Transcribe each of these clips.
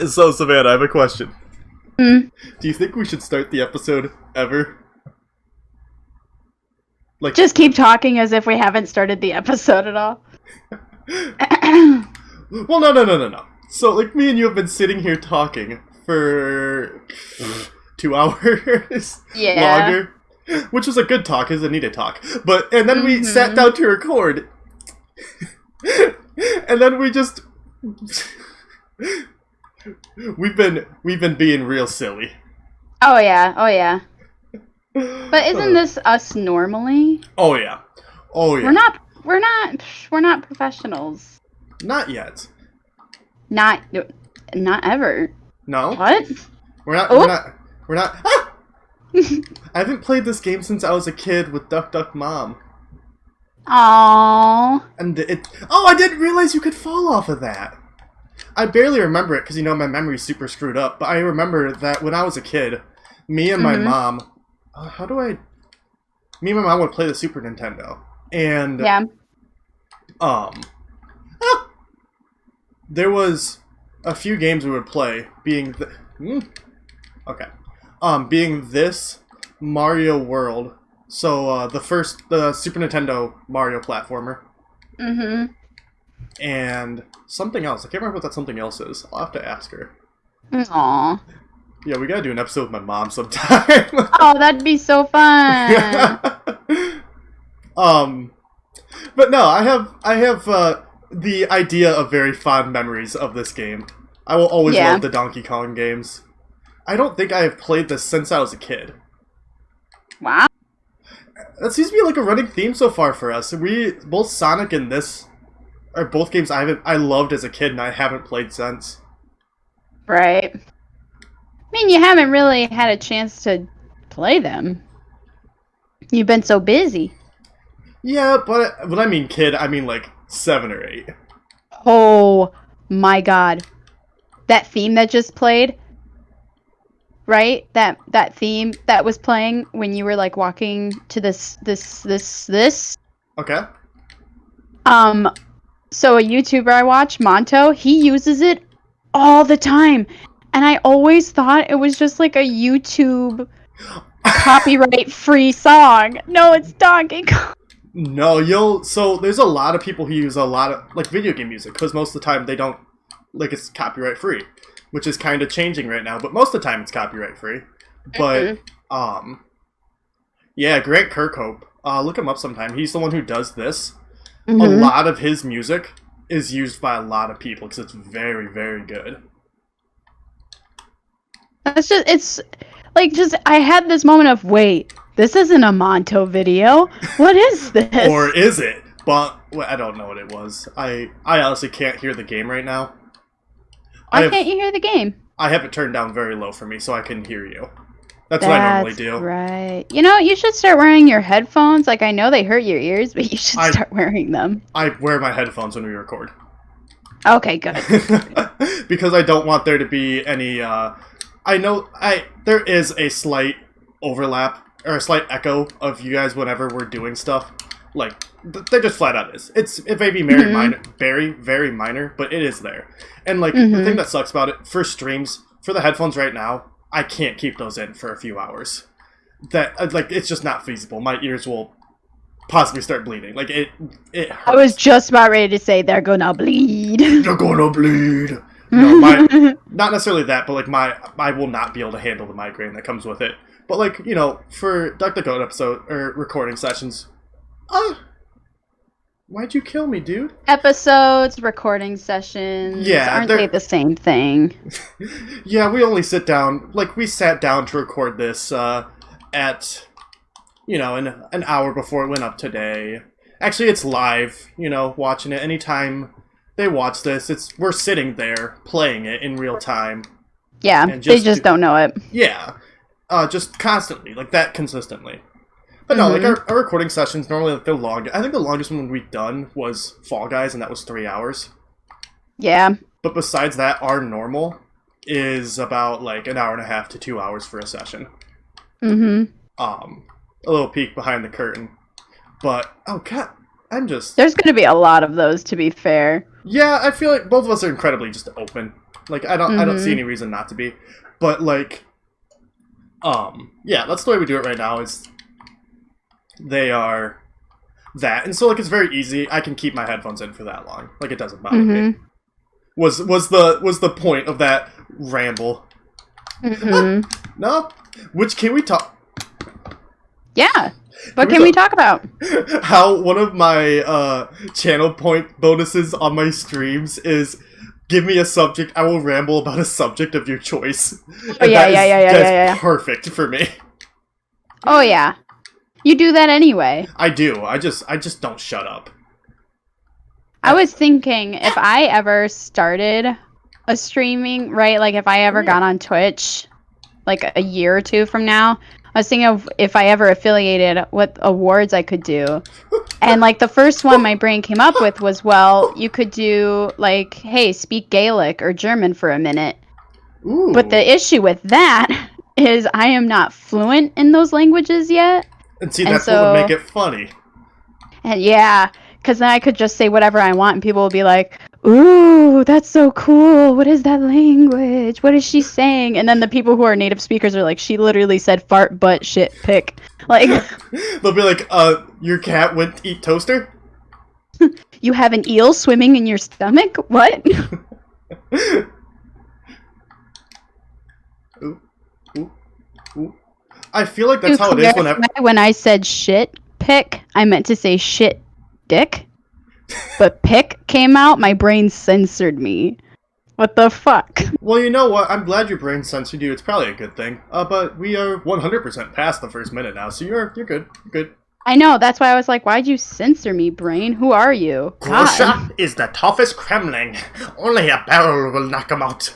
So, Savannah, I have a question. Mm. Do you think we should start the episode ever? Like, Just keep talking as if we haven't started the episode at all. well, no. So, like, me and you have been sitting here talking for 2 hours Yeah. longer, which was a good talk, is a needed talk. And then we sat down to record, and then we just we've been being real silly. Oh yeah. But isn't this us normally? Oh yeah. We're not professionals. Not yet. Not ever. No. What? We're not. Oh. We're not. Ah! I haven't played this game since I was a kid with Duck Mom. Aww. And I didn't realize you could fall off of that. I barely remember it because, my memory's super screwed up. But I remember that when I was a kid, me and my mom... Me and my mom would play the Super Nintendo. And... Yeah. There was a few games we would play, being... being this, Mario World... So, the Super Nintendo Mario platformer. Mm-hmm. And something else. I can't remember what that something else is. I'll have to ask her. Aww. Yeah, we gotta do an episode with my mom sometime. Oh, that'd be so fun. But no, I have the idea of very fond memories of this game. I will always love the Donkey Kong games. I don't think I have played this since I was a kid. Wow. That seems to be like a running theme so far for us. Both Sonic and this are both games I loved as a kid and I haven't played since. Right. I mean, you haven't really had a chance to play them. You've been so busy. Yeah, but when I mean kid, I mean like 7 or 8. Oh my god. That theme that just played, right? That theme that was playing when you were like walking to this. Okay. So a YouTuber I watch, Monto, he uses it all the time. And I always thought it was just like a YouTube copyright-free song. No, it's Donkey Kong. No, so there's a lot of people who use a lot of, like, video game music, because most of the time they don't, like, it's copyright-free, which is kind of changing right now, but most of the time it's copyright-free. But, yeah, Grant Kirkhope, look him up sometime. He's the one who does this. Mm-hmm. A lot of his music is used by a lot of people, because it's very, very good. I had this moment of, wait, this isn't a Monto video. What is this? Or is it? But I don't know what it was. I honestly can't hear the game right now. Why can't you hear the game? I have it turned down very low for me so I can hear you. That's what I normally do. Right. You should start wearing your headphones. Like, I know they hurt your ears, but you should start wearing them. I wear my headphones when we record. Okay, good. Because I don't want there to be any... there is a slight overlap, or a slight echo of you guys whenever we're doing stuff. Like, they just flat out is. It may be very, very minor, but it is there. And, like, the thing that sucks about it, for streams, for the headphones right now, I can't keep those in for a few hours. It's just not feasible. My ears will possibly start bleeding. Like, it hurts. I was just about ready to say, they're gonna bleed. They're gonna bleed. No, not necessarily that, but like I will not be able to handle the migraine that comes with it. But like, for DukDukGoat episode or recording sessions, why'd you kill me, dude? Episodes, recording sessions, aren't they the same thing? Yeah, we only sit down, like we sat down to record this at, an hour before it went up today. Actually, it's live, watching it anytime they watch this. We're sitting there playing it in real time. Yeah, they just don't know it. Yeah, just constantly, like that consistently. But no, like our recording sessions normally they're long. I think the longest one we've done was Fall Guys, and that was 3 hours. Yeah. But besides that, our normal is about like an hour and a half to 2 hours for a session. Mm-hmm. A little peek behind the curtain. But oh god, There's going to be a lot of those, to be fair. Yeah, I feel like both of us are incredibly just open. Like, I don't see any reason not to be. But, like, yeah, that's the way we do it right now, is they are that. And so, like, it's very easy. I can keep my headphones in for that long. Like, it doesn't bother me. Was the point of that ramble. No? Which, can we talk... Yeah. What can we talk about? How one of my channel point bonuses on my streams is give me a subject, I will ramble about a subject of your choice. Oh, yeah. Perfect for me. Oh yeah. You do that anyway. I do. I just don't shut up. I was thinking if I ever started a streaming, right? Like if I ever got on Twitch like a year or two from now, I was thinking of if I ever affiliated, what awards I could do. And, like, the first one my brain came up with was, well, you could do, like, hey, speak Gaelic or German for a minute. Ooh. But the issue with that is I am not fluent in those languages yet. And see, that's what would make it funny. And yeah, because then I could just say whatever I want and people will be like, ooh, that's so cool. What is that language? What is she saying? And then the people who are native speakers are like, she literally said fart, butt, shit, pick. Like, they'll be like, your cat went to eat toaster? You have an eel swimming in your stomach? What? Ooh, ooh, ooh. I feel like that's how it is whenever... When I said shit, pick, I meant to say shit, dick. But pick came out, my brain censored me. What the fuck? Well, you know what? I'm glad your brain censored you. It's probably a good thing. But we are 100% past the first minute now, so you're good. You're good. I know. That's why I was like, why'd you censor me, brain? Who are you? Grosha is the toughest Kremling. Only a barrel will knock him out.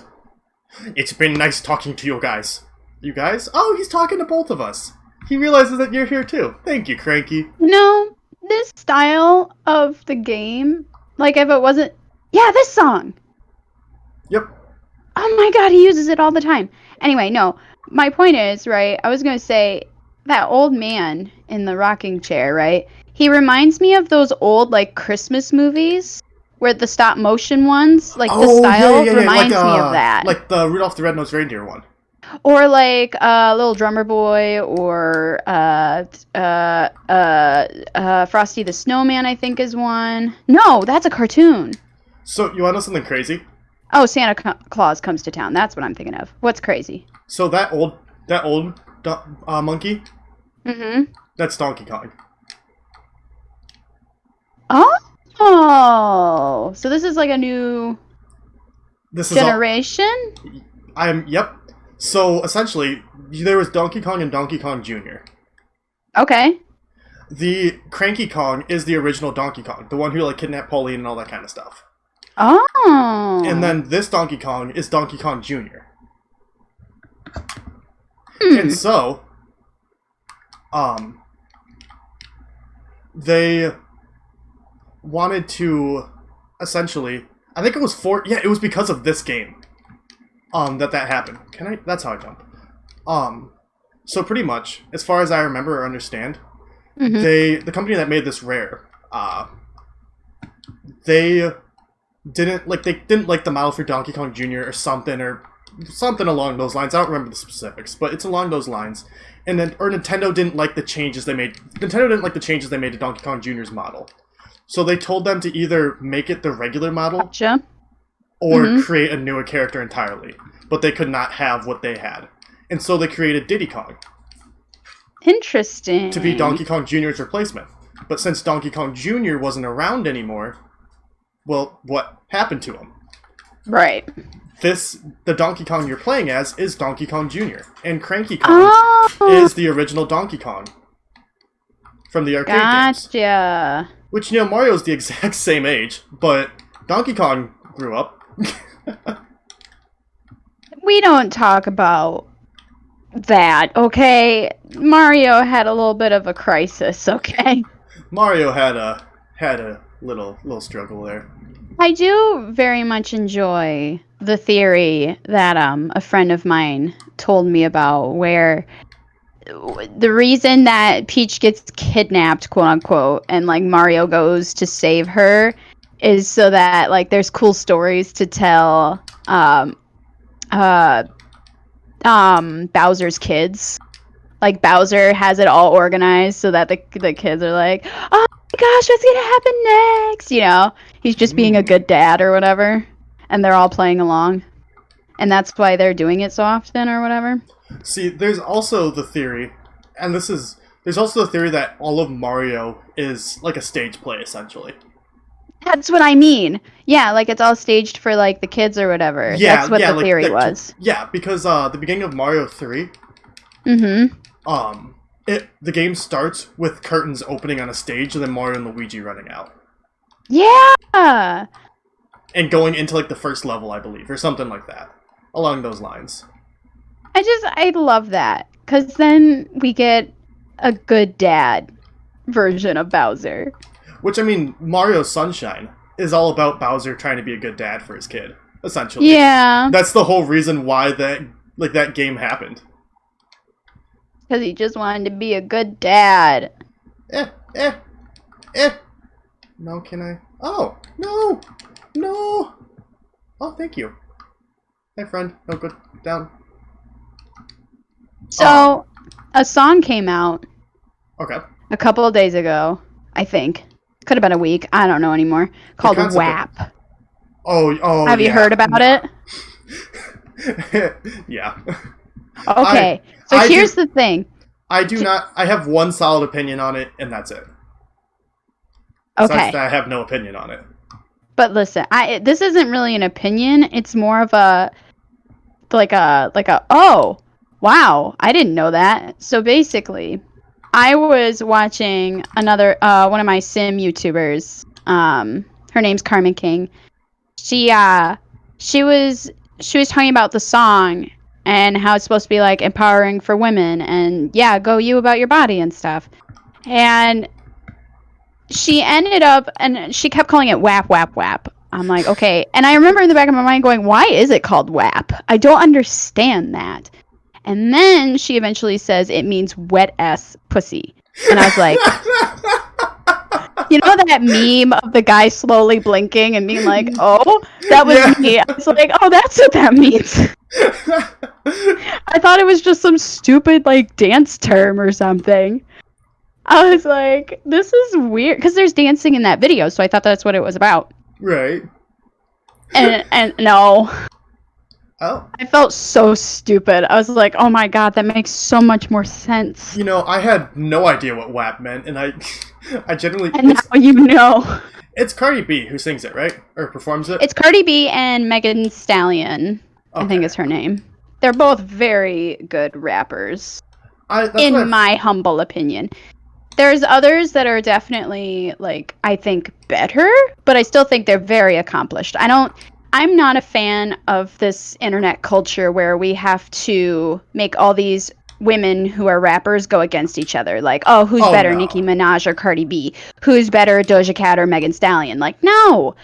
It's been nice talking to you guys. You guys? Oh, he's talking to both of us. He realizes that you're here too. Thank you, Cranky. No. This style of the game, like if it wasn't... Yeah, this song! Yep. Oh my god, he uses it all the time. Anyway, no. My point is, right, I was going to say, that old man in the rocking chair, right? He reminds me of those old, like, Christmas movies, where the stop-motion ones, like, the style reminds me of that. Like the Rudolph the Red-Nosed Reindeer one. Or like Little Drummer Boy, or Frosty the Snowman, I think is one. No, that's a cartoon. So you want to know something crazy? Oh, Santa Claus Comes to Town. That's what I'm thinking of. What's crazy? So that old monkey. Mm-hmm. That's Donkey Kong. Oh, so this is like a new generation? Yep. So, essentially, there was Donkey Kong and Donkey Kong Jr. Okay. The Cranky Kong is the original Donkey Kong, the one who, like, kidnapped Pauline and all that kind of stuff. Oh. And then this Donkey Kong is Donkey Kong Jr. And so, they wanted to, essentially, I think it was it was because of this game. That happened. That's how I jump. So pretty much, as far as I remember or understand, the company that made this rare, they didn't like the model for Donkey Kong Jr. or something along those lines. I don't remember the specifics, but it's along those lines. And then, or Nintendo didn't like the changes they made. Nintendo didn't like the changes they made to Donkey Kong Jr.'s model. So they told them to either make it the regular model. Gotcha. Or create a newer character entirely. But they could not have what they had. And so they created Diddy Kong. Interesting. To be Donkey Kong Jr.'s replacement. But since Donkey Kong Jr. wasn't around anymore, well, what happened to him? Right. The Donkey Kong you're playing as is Donkey Kong Jr. And Cranky Kong is the original Donkey Kong. From the arcade games. Gotcha. Which, you know, Mario's the exact same age, but Donkey Kong grew up. We don't talk about that, okay? Mario had a little bit of a crisis, okay? Mario had a little struggle there. I do very much enjoy the theory that a friend of mine told me about, where the reason that Peach gets kidnapped, quote unquote, and like Mario goes to save her is so that like there's cool stories to tell Bowser's kids. Like, Bowser has it all organized so that the kids are like, oh my gosh, what's gonna happen next? You know, he's just being a good dad or whatever, and they're all playing along, and that's why they're doing it so often or whatever. See, there's also the theory, and there's also the theory that all of Mario is like a stage play, essentially. That's what I mean. Yeah, like it's all staged for like the kids or whatever. Yeah, that's what the theory was. Yeah, because the beginning of Mario 3, Mm-hmm. the game starts with curtains opening on a stage and then Mario and Luigi running out. Yeah! And going into like the first level, I believe, or something like that. Along those lines. I love that. Because then we get a good dad version of Bowser. Which, I mean, Mario Sunshine is all about Bowser trying to be a good dad for his kid, essentially. Yeah. That's the whole reason why that game happened. Because he just wanted to be a good dad. No, can I? Oh, no! No! Oh, thank you. Hey, friend. No, go down. So, a song came out. Okay. A couple of days ago, I think. Could have been a week. I don't know anymore. Called WAP. Oh, have you heard about it? Yeah. Okay. Here's the thing. I do not. I have one solid opinion on it, and that's it. Okay. Besides that, I have no opinion on it. But listen, this isn't really an opinion. It's more of a oh, wow, I didn't know that. So basically, I was watching another one of my sim YouTubers. Her name's Carmen King. She was talking about the song and how it's supposed to be like empowering for women and yeah, go you about your body and stuff. And she ended up, and she kept calling it WAP, WAP, WAP. I'm like, okay. And I remember in the back of my mind going, why is it called WAP? I don't understand that. And then she eventually says it means wet ass pussy. And I was like, you know that meme of the guy slowly blinking and being like, oh, that was me. I was like, oh, that's what that means. I thought it was just some stupid like dance term or something. I was like, this is weird. Because there's dancing in that video, so I thought that's what it was about. Right. And no. Oh. I felt so stupid. I was like, oh my god, that makes so much more sense. You know, I had no idea what WAP meant, and I genuinely... And now you know. It's Cardi B who sings it, right? Or performs it? It's Cardi B and Megan Thee Stallion, I think is her name. They're both very good rappers. In my humble opinion. There's others that are definitely, like, I think better, but I still think they're very accomplished. I'm not a fan of this internet culture where we have to make all these women who are rappers go against each other. Like, oh, who's better, Nicki Minaj or Cardi B? Who's better, Doja Cat or Megan Thee Stallion? Like, no.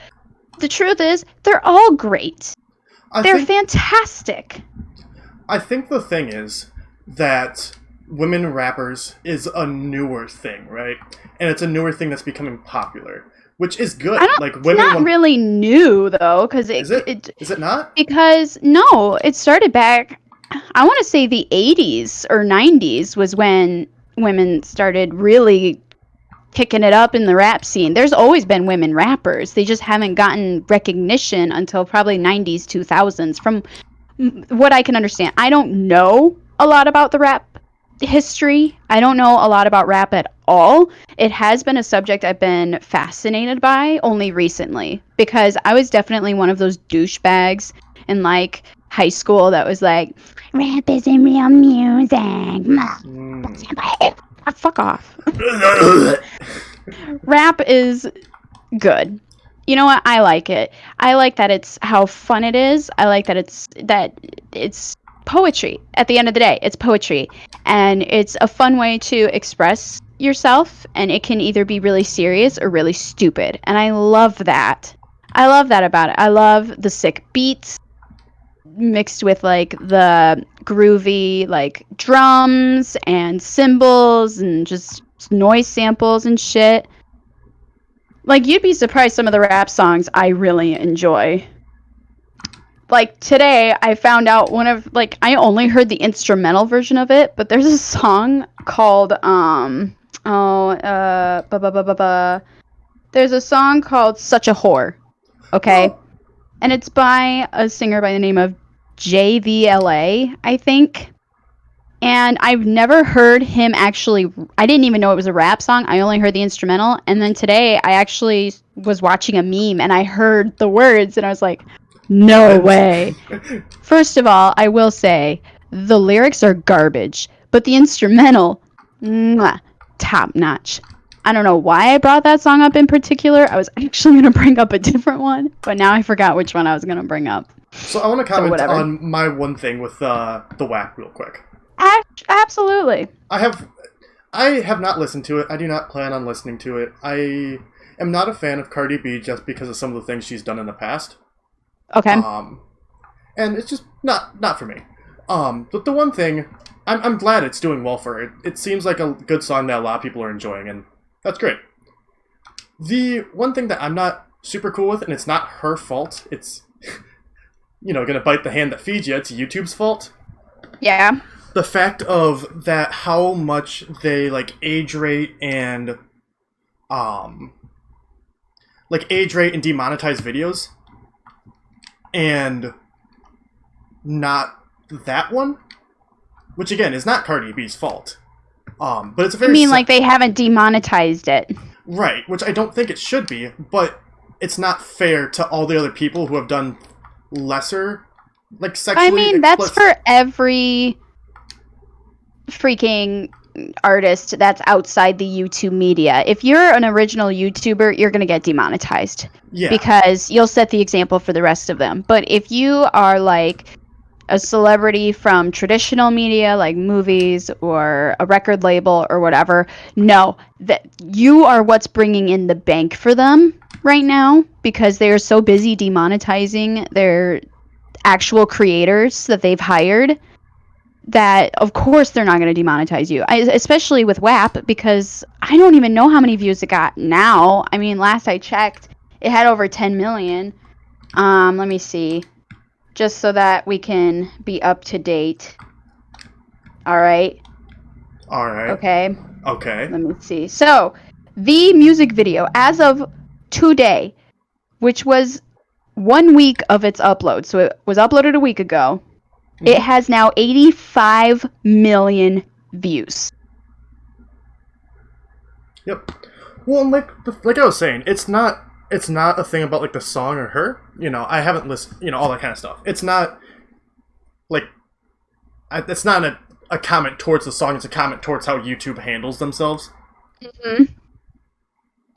The truth is, they're all great. They're fantastic. I think the thing is that women rappers is a newer thing, right? And it's a newer thing that's becoming popular, which is good. It's not really new though, because is it not? Because no, it started back. I want to say the 80s or 90s was when women started really kicking it up in the rap scene. There's always been women rappers. They just haven't gotten recognition until probably 90s, 2000s. From what I can understand, I don't know a lot about the rap history. I don't know a lot about rap at all. It has been a subject I've been fascinated by only recently, because I was definitely one of those douchebags in like high school that was like, rap isn't real music. Fuck off. Rap is good. You know what? I like it. I like that it's how fun it is. I like that it's poetry. At the end of the day, it's poetry, and it's a fun way to express yourself, and it can either be really serious or really stupid, and I love that. I love that about it. I love the sick beats mixed with like the groovy like drums and cymbals and just noise samples and shit. Like, you'd be surprised some of the rap songs I really enjoy. like today I found out one of like I only heard the instrumental version of it, but there's a song called there's a song called Such a Whore. Okay? Oh. And it's by a singer by the name of JVLA, I think. And I've never heard him actually. I didn't even know it was a rap song. I only heard the instrumental. And then today, I actually was watching a meme and I heard the words and I was like, no way. First of all, I will say the lyrics are garbage, but the instrumental, mwah, top notch. I don't know why I brought that song up in particular. I was actually going to bring up a different one, but now I forgot which one I was going to bring up. So I want to comment on my one thing with the WAP real quick. Absolutely. I have not listened to it. I do not plan on listening to it. I am not a fan of Cardi B just because of some of the things she's done in the past. Okay. And it's just not for me. But the one thing, I'm glad it's doing well for her. It seems like a good song that a lot of people are enjoying, and that's great. The one thing that I'm not super cool with, and it's not her fault, it's, gonna bite the hand that feeds you, it's YouTube's fault. Yeah. The fact of that, how much they, age rate and demonetize videos. And not that one, which again is not Cardi B's fault. But it's a very. I mean, like they haven't demonetized it, right? Which I don't think it should be, but it's not fair to all the other people who have done lesser, sexually. I mean, that's for every freaking artist that's outside the YouTube media. If you're an original YouTuber, you're going to get demonetized. Yeah. Because you'll set the example for the rest of them. But if you are like a celebrity from traditional media like movies or a record label or whatever, no, that you are what's bringing in the bank for them right now because they're so busy demonetizing their actual creators that they've hired. That of course they're not going to demonetize you, especially with WAP, because I don't even know how many views it got now. I mean, last I checked, it had over 10 million. Let me see, just so that we can be up to date. All right. Okay. Let me see. So, the music video, as of today, which was 1 week of its upload, so it was uploaded a week ago. It has now 85 million views. Yep. Well, like I was saying, it's not a thing about the song or her. I haven't listened. All that kind of stuff. It's not it's not a comment towards the song. It's a comment towards how YouTube handles themselves. Mm-hmm.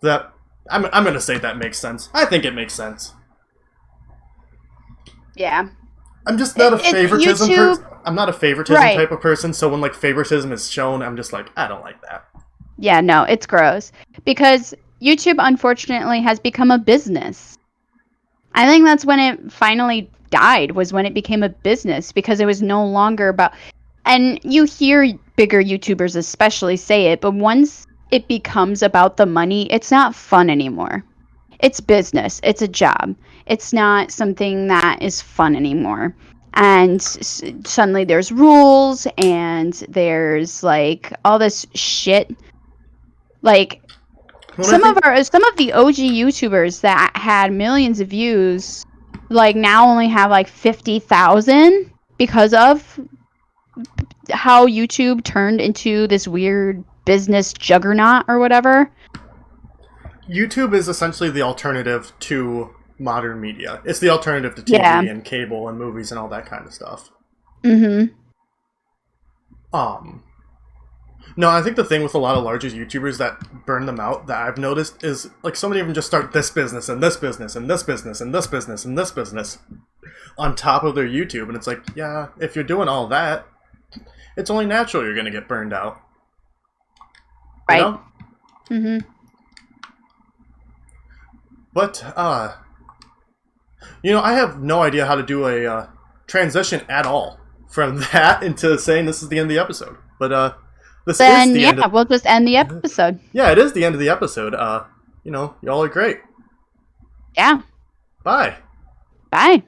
That I'm gonna say that makes sense. I think it makes sense. Yeah. I'm just not a favoritism person. I'm not a favoritism right. type of person, so when favoritism is shown, I'm just like, I don't like that. Yeah, no, it's gross. Because YouTube, unfortunately, has become a business. I think that's when it finally died, was when it became a business, because it was no longer about... And you hear bigger YouTubers especially say it, but once it becomes about the money, it's not fun anymore. It's business. It's a job. It's not something that is fun anymore. And suddenly there's rules and there's all this shit. Some of the OG YouTubers that had millions of views now only have 50,000 because of how YouTube turned into this weird business juggernaut or whatever. YouTube is essentially the alternative to modern media. It's the alternative to TV and cable and movies and all that kind of stuff. Mm-hmm. No, I think the thing with a lot of larger YouTubers that burn them out that I've noticed is so many of them just start this business and this business and this business and this business and this business on top of their YouTube, and it's yeah, if you're doing all that, it's only natural you're gonna get burned out. Right. Mm-hmm. But, I have no idea how to do a transition at all from that into saying this is the end of the episode. But, this is the end of... we'll just end the episode. Yeah, it is the end of the episode. Y'all are great. Yeah. Bye. Bye.